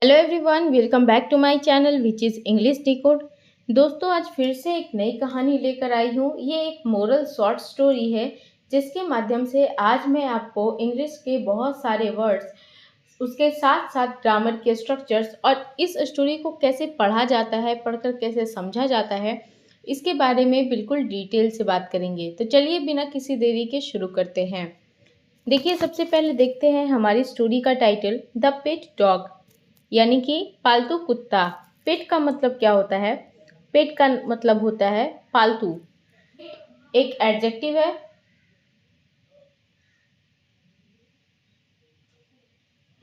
Hello everyone, welcome back to my channel which is English decode. दोस्तों, आज फिर से एक नई कहानी लेकर आई हूँ। ये एक मोरल शॉर्ट स्टोरी है जिसके माध्यम से आज मैं आपको इंग्लिश के बहुत सारे वर्ड्स, उसके साथ साथ ग्रामर के स्ट्रक्चर्स और इस स्टोरी को कैसे पढ़ा जाता है, पढ़कर कैसे समझा जाता है, इसके बारे में बिल्कुल डिटेल से बात करेंगे। तो चलिए बिना किसी देरी के शुरू करते हैं। देखिए, सबसे पहले देखते हैं हमारी स्टोरी का टाइटल, द पेट डॉग, यानी कि पालतू कुत्ता। पेट का मतलब क्या होता है? पेट का मतलब होता है पालतू। एक एडजेक्टिव है।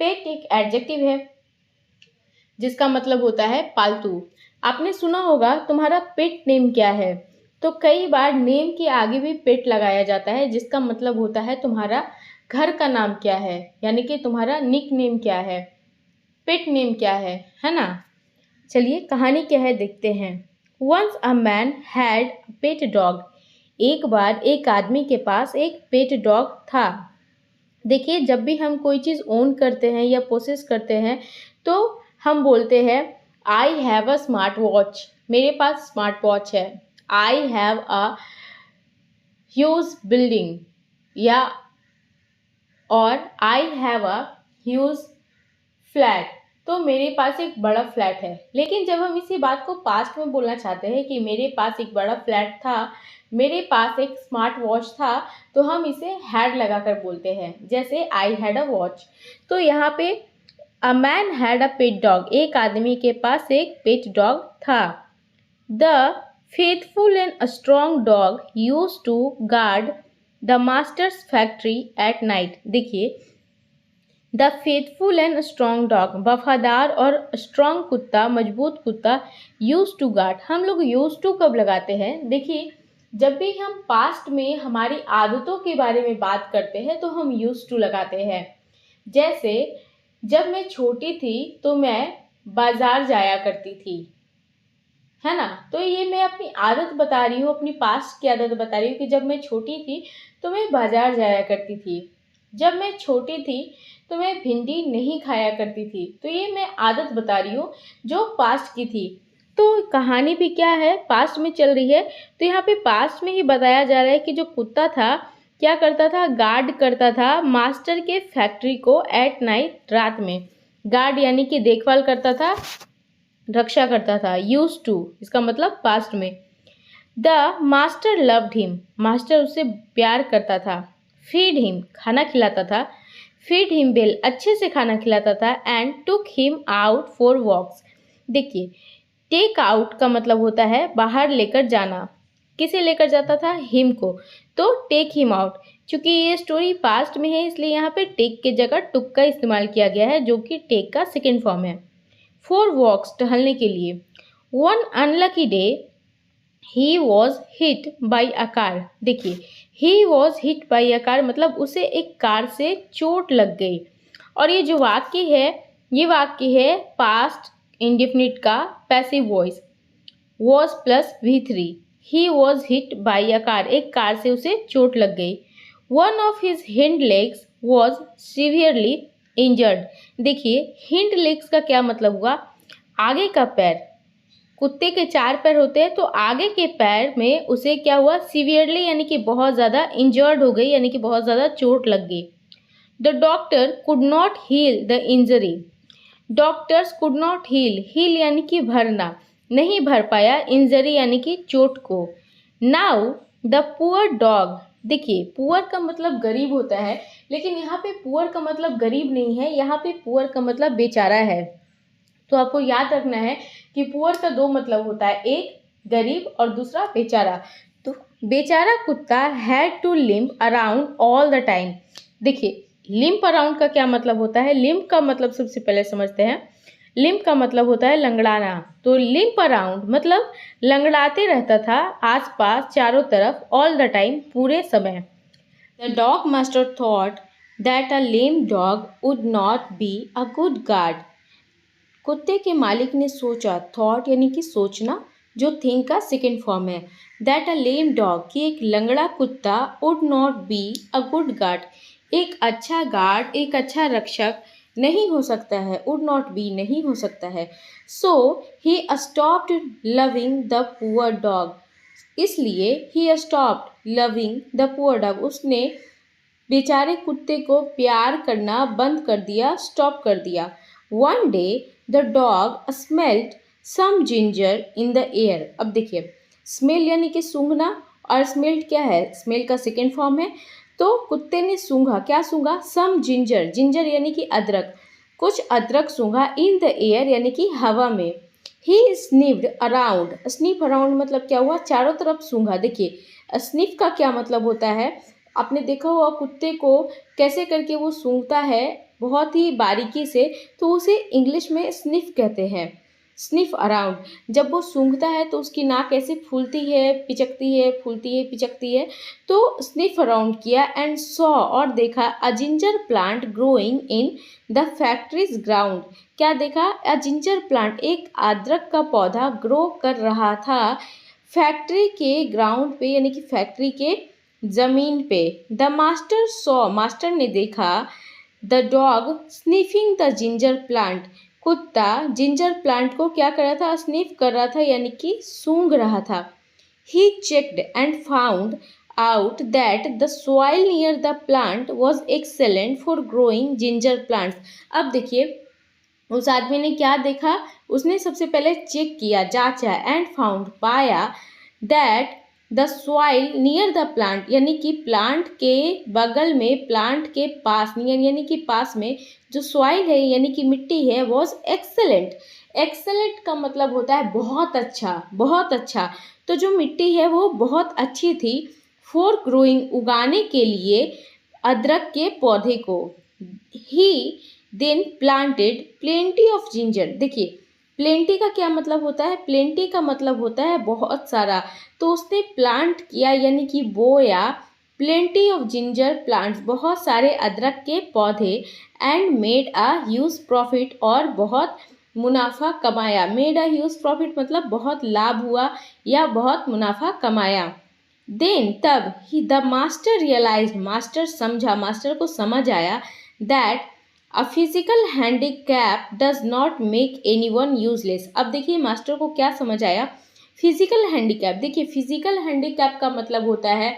पेट एक एडजेक्टिव है जिसका मतलब होता है पालतू। आपने सुना होगा तुम्हारा पेट नेम क्या है, तो कई बार नेम के आगे भी पेट लगाया जाता है जिसका मतलब होता है तुम्हारा घर का नाम क्या है, यानी कि तुम्हारा निक नेम क्या है, पेट नेम क्या है ना। चलिए कहानी क्या है देखते हैं। Once a man had pet dog. एक बार एक आदमी के पास एक पेट डॉग था। देखिए, जब भी हम कोई चीज़ ओन करते हैं या पोसेस करते हैं तो हम बोलते हैं I have a smart watch, मेरे पास स्मार्ट वॉच है। I have a huge building, या और I have a huge flat, तो मेरे पास एक बड़ा फ्लैट है। लेकिन जब हम इसी बात को पास्ट में बोलना चाहते हैं कि मेरे पास एक बड़ा फ्लैट था, मेरे पास एक स्मार्ट वॉच था, तो हम इसे हैड लगाकर बोलते हैं, जैसे आई हैड अ वॉच। तो यहाँ पे a man had a pet dog, एक आदमी के पास एक पेट डॉग था। The faithful and strong dog used to guard the master's factory at night. देखिए, the faithful and strong dog, वफादार और स्ट्रॉन्ग कुत्ता, मजबूत कुत्ता, यूज टू गार्ड। हम लोग यूज टू कब लगाते हैं? देखिए, जब भी हम पास्ट में हमारी आदतों के बारे में बात करते हैं तो हम यूज टू लगाते हैं। जैसे जब मैं छोटी थी तो मैं बाजार जाया करती थी, है ना। तो ये मैं अपनी आदत बता रही हूँ, अपनी पास्ट की आदत बता रही हूँ कि जब मैं छोटी थी तो मैं बाजार जाया करती थी। जब मैं छोटी थी तो मैं भिंडी नहीं खाया करती थी। तो ये मैं आदत बता रही हूँ जो पास्ट की थी। तो कहानी भी क्या है, पास्ट में चल रही है। तो यहाँ पे पास्ट में ही बताया जा रहा है कि जो कुत्ता था क्या करता था, गार्ड करता था मास्टर के फैक्ट्री को एट नाइट, रात में। गार्ड यानी कि देखभाल करता था, रक्षा करता था। यूज टू इसका मतलब पास्ट में। The master loved him, master उससे प्यार करता था। फीड हिम, खाना खिलाता था। फीड हिम वेल, अच्छे से खाना खिलाता था। And took him out for walks. देखिए, टेक आउट का मतलब होता है बाहर लेकर जाना। किसे लेकर जाता था? हिम को। तो टेक हिम आउट। चूंकि ये स्टोरी पास्ट में है इसलिए यहाँ पे टेक के जगह टुक का इस्तेमाल किया गया है, जो कि टेक का सेकेंड फॉर्म है। फॉर वॉक्स, टहलने के लिए। One unlucky day he was hit by a car. देखिए, he was hit by a car मतलब उसे एक कार से चोट लग गई। और ये जो वाक्य है, ये वाक्य है पास्ट इंडेफिनिट का passive voice, was plus V3। He was hit by a car, एक कार से उसे चोट लग गई। One of his hind legs was severely injured. देखिए, हिंड लेग्स का क्या मतलब हुआ? आगे का पैर। कुत्ते के 4 पैर होते हैं, तो आगे के पैर में उसे क्या हुआ? सीवियरली यानी कि बहुत ज़्यादा इंजर्ड हो गई, यानी कि बहुत ज़्यादा चोट लग गई। The doctor could not heal the injury. Doctors could not heal, heal यानी कि भरना, नहीं भर पाया, इंजरी यानी कि चोट को। Now the poor dog. देखिए, पुअर का मतलब गरीब होता है, लेकिन यहाँ पे पुअर का मतलब गरीब नहीं है, यहाँ पे पुअर का मतलब बेचारा है। तो आपको याद रखना है कि पुअर का 2 मतलब होता है, एक गरीब और दूसरा बेचारा। तो बेचारा कुत्ता had to limp around all the time. देखिए, लिम्प अराउंड का क्या मतलब होता है? लिम्प का मतलब सबसे पहले समझते हैं। लिम्प का मतलब होता है लंगड़ाना। तो लिम्प अराउंड मतलब लंगड़ाते रहता था आसपास, चारों तरफ, ऑल द टाइम, पूरे समय। The dog master thought that a lame dog would not be a good guard. कुत्ते के मालिक ने सोचा, थॉट यानी कि सोचना, जो थिंक का सेकेंड फॉर्म है। दैट अ लेम डॉग, कि एक लंगड़ा कुत्ता, would not be a good guard, एक अच्छा गार्ड, एक अच्छा रक्षक नहीं हो सकता है, वुड नॉट बी नहीं हो सकता है। So he stopped loving the poor dog, इसलिए he stopped loving the poor dog, उसने बेचारे कुत्ते को प्यार करना बंद कर दिया, स्टॉप कर दिया। One day the dog smelled some ginger in the air. अब देखिए, स्मेल यानी कि सूंघना, और स्मेल्ड क्या है, स्मेल का सेकेंड फॉर्म है। तो कुत्ते ने सूंघा, क्या सूंघा, सम जिंजर, जिंजर यानी कि अदरक, कुछ अदरक सूंघा, इन द एयर यानी कि हवा में। ही स्निफ्ड अराउंड, स्निफ अराउंड मतलब क्या हुआ, चारों तरफ सूंघा। देखिए स्निफ का क्या मतलब होता है, आपने देखा होगा कुत्ते को कैसे करके वो सूंघता है बहुत ही बारीकी से, तो उसे इंग्लिश में स्निफ कहते हैं। स्निफ अराउंड, जब वो सूंघता है तो उसकी नाक ऐसे फूलती है, पिचकती है, फूलती है, पिचकती है। तो स्निफ अराउंड किया एंड सॉ, और देखा, a ginger plant growing in the factory's ground. क्या देखा, अ जिंजर प्लांट, एक अदरक का पौधा ग्रो कर रहा था फैक्ट्री के ग्राउंड पे, यानी कि फैक्ट्री के जमीन पे। द मास्टर सॉ, मास्टर ने देखा, the dog sniffing the ginger plant, कुत्ता जिंजर प्लांट को क्या कर रहा था, स्निफ कर रहा था यानी कि सूंघ रहा था। He checked and found out that the soil near the plant was excellent for growing ginger plants. अब देखिए उस आदमी ने क्या देखा, उसने सबसे पहले चेक किया, जांचा, एंड फाउंड, पाया, that the soil near the plant, यानी कि प्लांट के बगल में, प्लांट के पास, नियर यानी कि पास में जो सॉइल है यानी कि मिट्टी है, वॉज एक्सेलेंट। एक्सेलेंट का मतलब होता है बहुत अच्छा, बहुत अच्छा। तो जो मिट्टी है वो बहुत अच्छी थी, फॉर ग्रोइंग, उगाने के लिए अदरक के पौधे को। He then planted plenty of ginger. देखिए प्लेंटी का क्या मतलब होता है, प्लेंटी का मतलब होता है बहुत सारा। तो उसने प्लांट किया यानी कि बोया प्लेंटी ऑफ जिंजर प्लांट्स, बहुत सारे अदरक के पौधे, and made a huge profit, और बहुत मुनाफा कमाया। मेड अ ह्यूज प्रॉफिट मतलब बहुत लाभ हुआ या बहुत मुनाफा कमाया। देन तब ही द मास्टर रियलाइज, मास्टर समझा, मास्टर को समझ आया, that a physical handicap does not make anyone useless. अब देखिए मास्टर को क्या समझ आया, फिजिकल हैंडीकैप। देखिए फिजिकल हैंडीकैप का मतलब होता है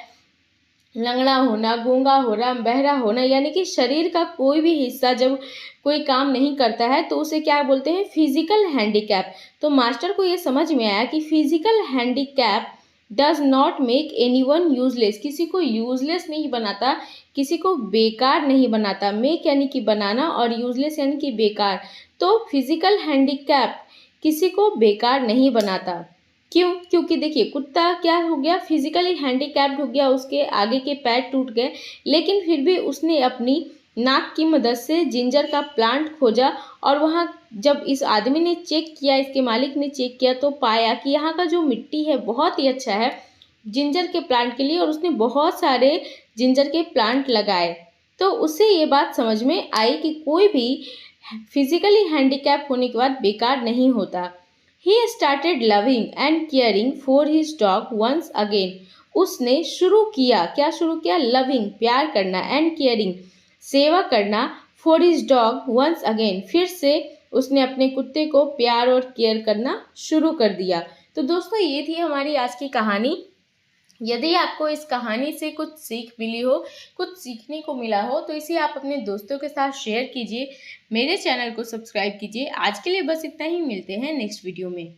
लंगड़ा होना, गूंगा होना, बहरा होना, यानी कि शरीर का कोई भी हिस्सा जब कोई काम नहीं करता है तो उसे क्या बोलते हैं, फिजिकल हैंडीकैप। तो मास्टर को ये समझ में आया कि physical handicap does not make anyone useless, किसी को यूजलेस नहीं बनाता, किसी को बेकार नहीं बनाता। मेक यानी कि बनाना और यूजलेस यानी कि बेकार। तो फिजिकल हैंडीकैप किसी को बेकार नहीं बनाता। क्यों, क्योंकि देखिए कुत्ता क्या हो गया, फिजिकली हैंडीकैप्ड हो गया, उसके आगे के पैर टूट गए, लेकिन फिर भी उसने अपनी नाक की मदद से जिंजर का प्लांट खोजा। और वहाँ जब इस आदमी ने चेक किया, इसके मालिक ने चेक किया, तो पाया कि यहाँ का जो मिट्टी है बहुत ही अच्छा है जिंजर के प्लांट के लिए, और उसने बहुत सारे जिंजर के प्लांट लगाए। तो उससे ये बात समझ में आई कि कोई भी फिजिकली हैंडीकैप होने के बाद बेकार नहीं होता। He started loving and caring for his dog once again. उसने शुरू किया, क्या शुरू किया, लविंग, प्यार करना, एंड केयरिंग, सेवा करना, for his dog once again, फिर से उसने अपने कुत्ते को प्यार और केयर करना शुरू कर दिया। तो दोस्तों ये थी हमारी आज की कहानी। यदि आपको इस कहानी से कुछ सीख मिली हो, कुछ सीखने को मिला हो, तो इसे आप अपने दोस्तों के साथ शेयर कीजिए, मेरे चैनल को सब्सक्राइब कीजिए। आज के लिए बस इतना ही, मिलते हैं नेक्स्ट वीडियो में।